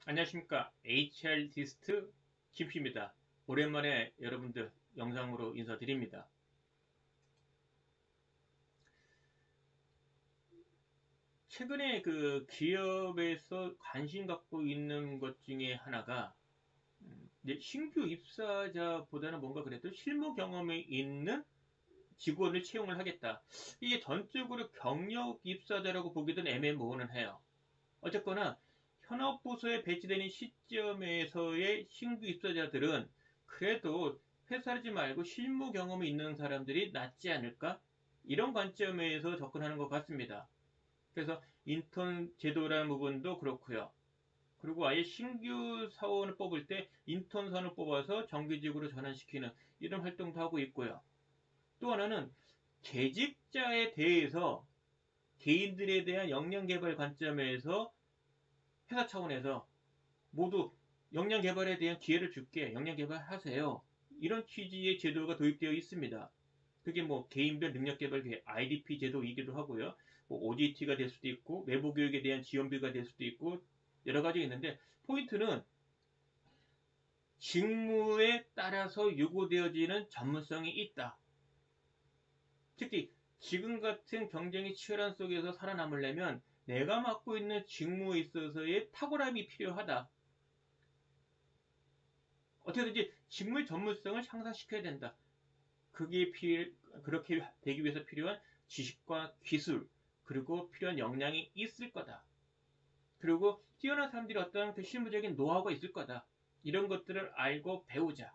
안녕하십니까. HR디스트 김P입니다. 오랜만에 여러분들 영상으로 인사드립니다. 최근에 그 기업에서 관심 갖고 있는 것 중에 하나가 이제 신규 입사자보다는 뭔가 그래도 실무 경험이 있는 직원을 채용을 하겠다. 이게 전적으로 경력 입사자라고 보기도 애매모호는 해요. 어쨌거나 현업 부서에 배치되는 시점에서의 신규 입사자들은 그래도 회사하지 말고 실무 경험이 있는 사람들이 낫지 않을까? 이런 관점에서 접근하는 것 같습니다. 그래서 인턴 제도라는 부분도 그렇고요. 그리고 아예 신규 사원을 뽑을 때 인턴 사원을 뽑아서 정규직으로 전환시키는 이런 활동도 하고 있고요. 또 하나는 재직자에 대해서 개인들에 대한 역량 개발 관점에서 회사 차원에서 모두 역량 개발에 대한 기회를 줄게. 역량 개발하세요. 이런 취지의 제도가 도입되어 있습니다. 그게 뭐 개인별 능력 개발 기회 IDP 제도이기도 하고요. 뭐 OJT가 될 수도 있고 외부 교육에 대한 지원비가 될 수도 있고 여러 가지 있는데 포인트는 직무에 따라서 요구되어지는 전문성이 있다. 특히 지금 같은 경쟁이 치열한 속에서 살아남으려면 내가 맡고 있는 직무에 있어서의 탁월함이 필요하다. 어떻게든지 직무의 전문성을 향상시켜야 된다. 그렇게 되기 위해서 필요한 지식과 기술, 그리고 필요한 역량이 있을 거다. 그리고 뛰어난 사람들이 어떤 그 실무적인 노하우가 있을 거다. 이런 것들을 알고 배우자.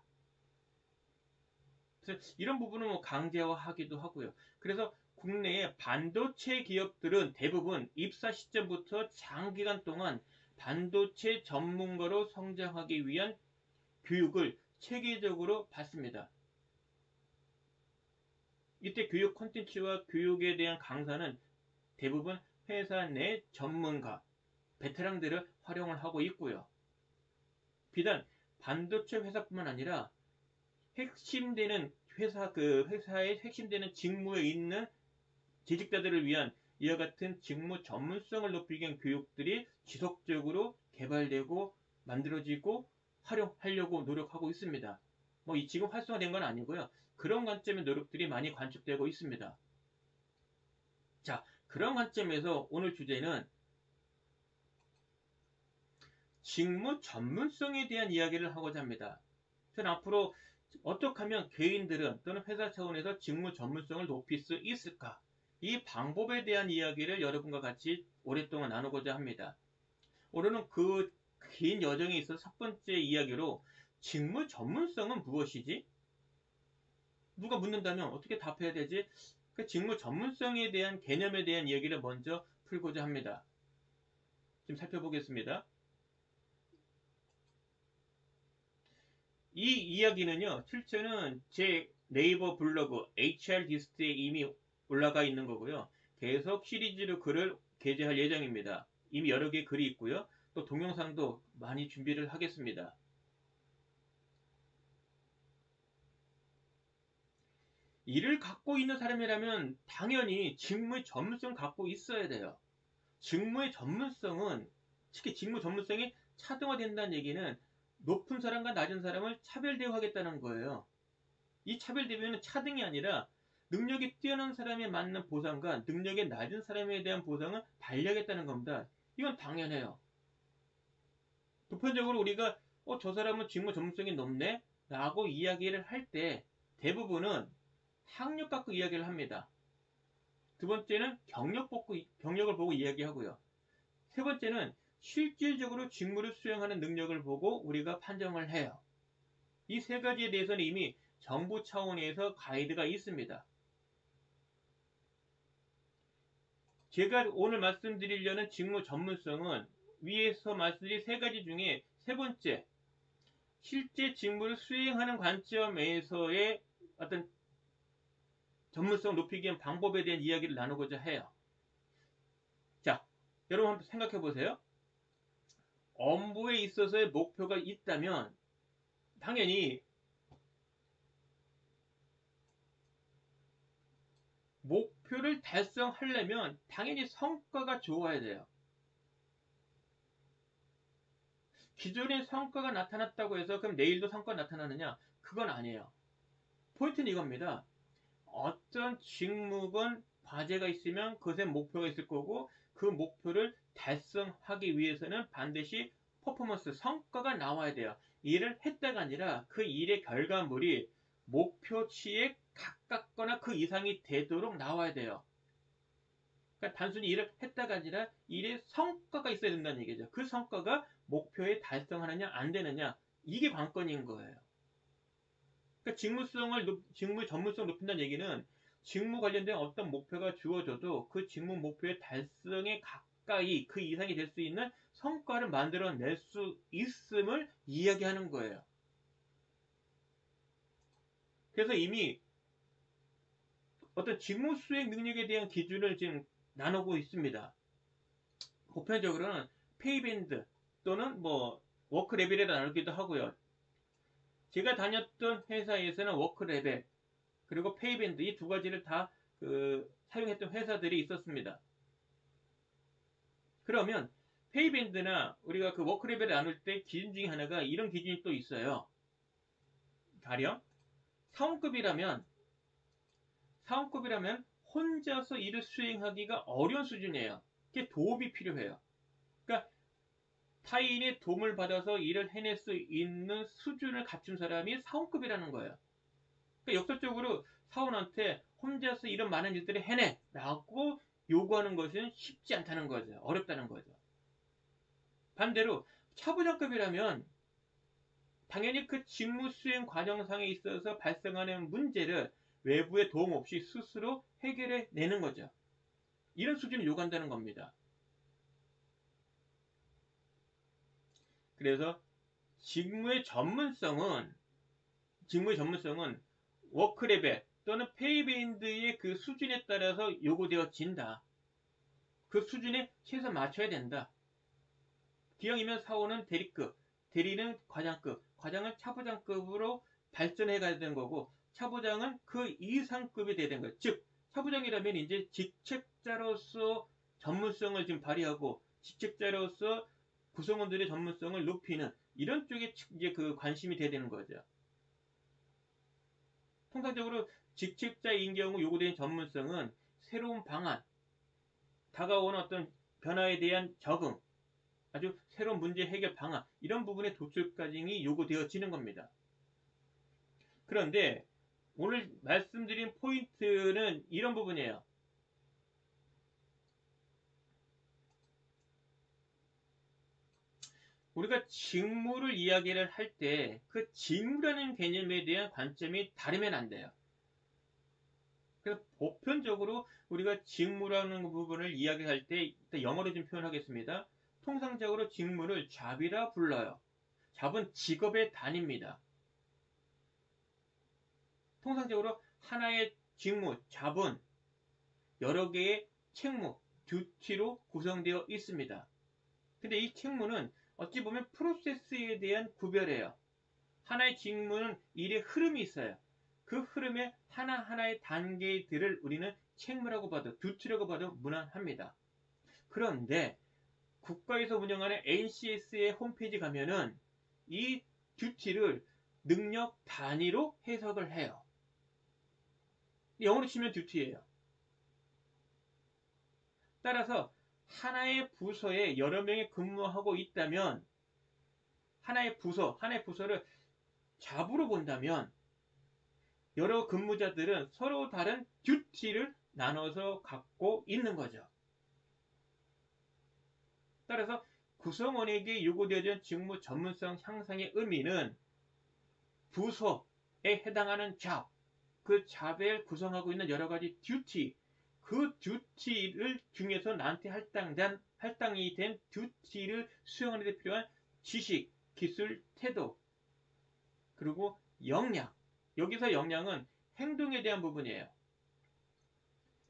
그래서 이런 부분은 뭐 강제화하기도 하고요. 그래서 국내의 반도체 기업들은 대부분 입사 시점부터 장기간 동안 반도체 전문가로 성장하기 위한 교육을 체계적으로 받습니다. 이때 교육 콘텐츠와 교육에 대한 강사는 대부분 회사 내 전문가, 베테랑들을 활용을 하고 있고요. 비단 반도체 회사뿐만 아니라 핵심되는 회사의 핵심되는 직무에 있는 재직자들을 위한 이와 같은 직무 전문성을 높이기 위한 교육들이 지속적으로 개발되고 만들어지고 활용하려고 노력하고 있습니다. 뭐 지금 활성화된 건 아니고요. 그런 관점의 노력들이 많이 관측되고 있습니다. 자, 그런 관점에서 오늘 주제는 직무 전문성에 대한 이야기를 하고자 합니다. 저는 앞으로 어떻게 하면 개인들은 또는 회사 차원에서 직무 전문성을 높일 수 있을까? 이 방법에 대한 이야기를 여러분과 같이 오랫동안 나누고자 합니다. 오늘은 그 긴 여정에 있어 첫 번째 이야기로 직무 전문성은 무엇이지? 누가 묻는다면 어떻게 답해야 되지? 그 직무 전문성에 대한 개념에 대한 이야기를 먼저 풀고자 합니다. 좀 살펴보겠습니다. 이 이야기는요, 출처는 제 네이버 블로그 HR디스트에 이미 올라가 있는 거고요. 계속 시리즈로 글을 게재할 예정입니다. 이미 여러 개의 글이 있고요. 또 동영상도 많이 준비를 하겠습니다. 이를 갖고 있는 사람이라면 당연히 직무의 전문성을 갖고 있어야 돼요. 직무의 전문성은, 특히 직무 전문성이 차등화된다는 얘기는 높은 사람과 낮은 사람을 차별 대우하겠다는 거예요. 이 차별 대우는 차등이 아니라 능력이 뛰어난 사람에 맞는 보상과 능력이 낮은 사람에 대한 보상을 달리하겠다는 겁니다. 이건 당연해요. 보편적으로 우리가 저 사람은 직무 전문성이 높네? 라고 이야기를 할 때 대부분은 학력 갖고 이야기를 합니다. 두 번째는 경력을 보고 이야기하고요. 세 번째는 실질적으로 직무를 수행하는 능력을 보고 우리가 판정을 해요. 이 세 가지에 대해서는 이미 정부 차원에서 가이드가 있습니다. 제가 오늘 말씀드리려는 직무 전문성은 위에서 말씀드린 세 가지 중에 세 번째, 실제 직무를 수행하는 관점에서의 어떤 전문성을 높이기 위한 방법에 대한 이야기를 나누고자 해요. 자, 여러분 한번 생각해 보세요. 업무에 있어서의 목표가 있다면 당연히 목표를 달성하려면 당연히 성과가 좋아야 돼요. 기존의 성과가 나타났다고 해서 그럼 내일도 성과가 나타나느냐? 그건 아니에요. 포인트는 이겁니다. 어떤 직무건 과제가 있으면 그것에 목표가 있을 거고 그 목표를 달성하기 위해서는 반드시 퍼포먼스, 성과가 나와야 돼요. 일을 했다가 아니라 그 일의 결과물이 목표치에 가깝거나 그 이상이 되도록 나와야 돼요. 그러니까 단순히 일을 했다가 아니라 일의 성과가 있어야 된다는 얘기죠. 그 성과가 목표에 달성하느냐 안 되느냐, 이게 관건인 거예요. 그러니까 직무 전문성을 높인다는 얘기는 직무 관련된 어떤 목표가 주어져도 그 직무 목표의 달성에 가까이 그 이상이 될 수 있는 성과를 만들어낼 수 있음을 이야기하는 거예요. 그래서 이미 어떤 직무 수행 능력에 대한 기준을 지금 나누고 있습니다. 보편적으로는 페이밴드 또는 뭐 워크 레벨에 나누기도 하고요. 제가 다녔던 회사에서는 워크 레벨 그리고 페이밴드 이 두 가지를 다 사용했던 회사들이 있었습니다. 그러면 페이밴드나 우리가 그 워크 레벨을 나눌 때 기준 중에 하나가 이런 기준이 또 있어요. 가령 사원급이라면 혼자서 일을 수행하기가 어려운 수준이에요. 그게 도움이 필요해요. 그러니까 타인의 도움을 받아서 일을 해낼 수 있는 수준을 갖춘 사람이 사원급이라는 거예요. 그러니까 역설적으로 사원한테 혼자서 이런 많은 일들을 해내 라고 요구하는 것은 쉽지 않다는 거죠. 어렵다는 거죠. 반대로 차부장급이라면 당연히 그 직무 수행 과정상에 있어서 발생하는 문제를 외부의 도움 없이 스스로 해결해 내는 거죠. 이런 수준을 요구한다는 겁니다. 그래서 직무의 전문성은 워크 레벨 또는 페이밴드의 그 수준에 따라서 요구되어진다. 그 수준에 최소 맞춰야 된다. 기왕이면 사원은 대리급, 대리는 과장급, 과장은 차부장급으로 발전해 가야 되는 거고, 차부장은 그 이상급이 돼야 되는 거예요. 즉, 차부장이라면 이제 직책자로서 전문성을 지금 발휘하고, 직책자로서 구성원들의 전문성을 높이는 이런 쪽에 이제 그 관심이 돼야 되는 거죠. 통상적으로 직책자인 경우 요구되는 전문성은 새로운 방안, 다가오는 어떤 변화에 대한 적응, 아주 새로운 문제 해결 방안, 이런 부분의 도출 과정이 요구되어지는 겁니다. 그런데 오늘 말씀드린 포인트는 이런 부분이에요. 우리가 직무를 이야기를 할 때 그 직무라는 개념에 대한 관점이 다르면 안 돼요. 그래서 보편적으로 우리가 직무라는 부분을 이야기할 때 영어로 좀 표현하겠습니다. 통상적으로 직무를 잡이라 불러요. 잡은 직업의 단위입니다. 통상적으로 하나의 직무, 잡은 여러 개의 책무, 듀티로 구성되어 있습니다. 근데 이 책무는 어찌 보면 프로세스에 대한 구별이에요. 하나의 직무는 일의 흐름이 있어요. 그 흐름의 하나하나의 단계들을 우리는 책무라고 봐도, 듀티라고 봐도 무난합니다. 그런데 국가에서 운영하는 NCS의 홈페이지 가면은 이 듀티를 능력 단위로 해석을 해요. 영어로 치면 듀티예요. 따라서 하나의 부서에 여러 명이 근무하고 있다면 하나의 부서를 잡으로 본다면 여러 근무자들은 서로 다른 듀티를 나눠서 갖고 있는 거죠. 따라서 구성원에게 요구되어진 직무 전문성 향상의 의미는 부서에 해당하는 잡, 그 잡을 구성하고 있는 여러 가지 듀티, 그 듀티를 중에서 나한테 할당이 된 듀티를 수행하는 데 필요한 지식, 기술, 태도, 그리고 역량. 여기서 역량은 행동에 대한 부분이에요.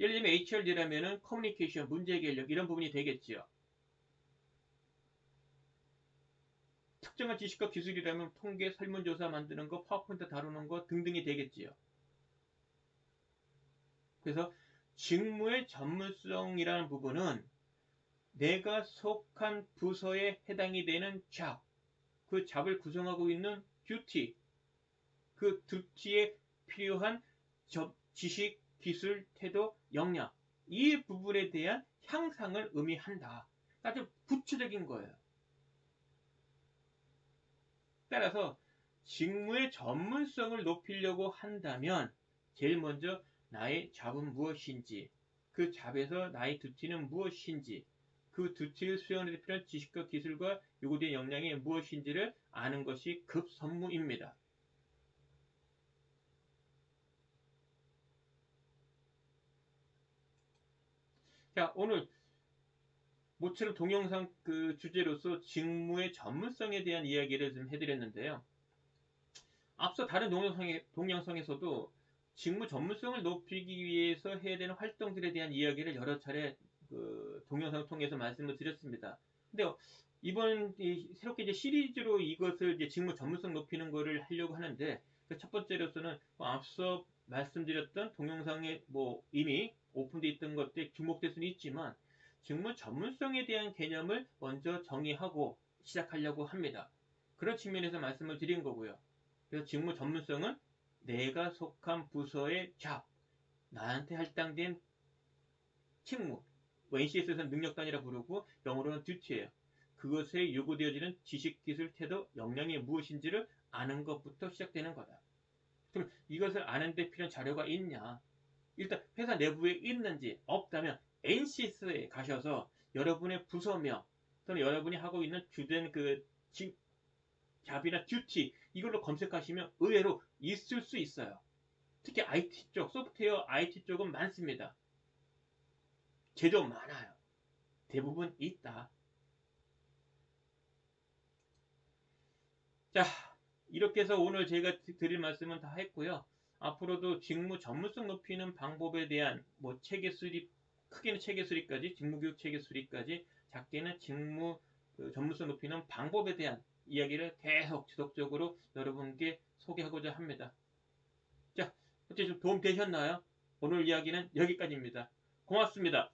예를 들면 HRD라면은 커뮤니케이션, 문제 해결력 이런 부분이 되겠지요. 특정한 지식과 기술이라면 통계, 설문조사 만드는 거, 파워포인트 다루는 거 등등이 되겠지요. 그래서 직무의 전문성이라는 부분은 내가 속한 부서에 해당이 되는 잡, 그 잡을 구성하고 있는 듀티, 그 듀티에 필요한 지식, 기술, 태도, 역량, 이 부분에 대한 향상을 의미한다. 아주 구체적인 거예요. 따라서 직무의 전문성을 높이려고 한다면 제일 먼저 나의 잡은 무엇인지, 그 잡에서 나의 듀티는 무엇인지, 그 듀티를 수행하는 데 필요한 지식과 기술과 요구된 역량이 무엇인지를 아는 것이 급선무입니다. 자, 오늘 모처럼 동영상 그 주제로서 직무의 전문성에 대한 이야기를 좀 해드렸는데요. 앞서 다른 동영상에서도 직무 전문성을 높이기 위해서 해야 되는 활동들에 대한 이야기를 여러 차례 그 동영상을 통해서 말씀을 드렸습니다. 근데 이번 새롭게 이제 시리즈로 이것을 이제 직무 전문성 높이는 거를 하려고 하는데, 그 첫 번째로서는 앞서 말씀드렸던 동영상에 뭐 이미 오픈되어 있던 것들이 주목될 수는 있지만 직무 전문성에 대한 개념을 먼저 정의하고 시작하려고 합니다. 그런 측면에서 말씀을 드린 거고요. 그래서 직무 전문성은 내가 속한 부서의 잡, 나한테 할당된 책무, NCS에서는 능력단위라 부르고 영어로는 듀티예요. 그것에 요구되어지는 지식, 기술, 태도, 역량이 무엇인지를 아는 것부터 시작되는 거다. 그럼 이것을 아는 데 필요한 자료가 있냐? 일단 회사 내부에 있는지, 없다면 NCS에 가셔서 여러분의 부서명 또는 여러분이 하고 있는 주된 그 잡이나 듀티 이걸로 검색하시면 의외로 있을 수 있어요. 특히 IT 쪽, 소프트웨어 IT 쪽은 많습니다. 제조 많아요. 대부분 있다. 자, 이렇게 해서 오늘 제가 드릴 말씀은 다 했고요. 앞으로도 직무 전문성 높이는 방법에 대한 뭐 체계 수립, 크게는 체계 수립까지, 직무교육 체계 수립까지, 작게는 직무 전문성 높이는 방법에 대한 이야기를 계속 지속적으로 여러분께 소개하고자 합니다. 자, 어떻게 좀 도움 되셨나요? 오늘 이야기는 여기까지입니다. 고맙습니다.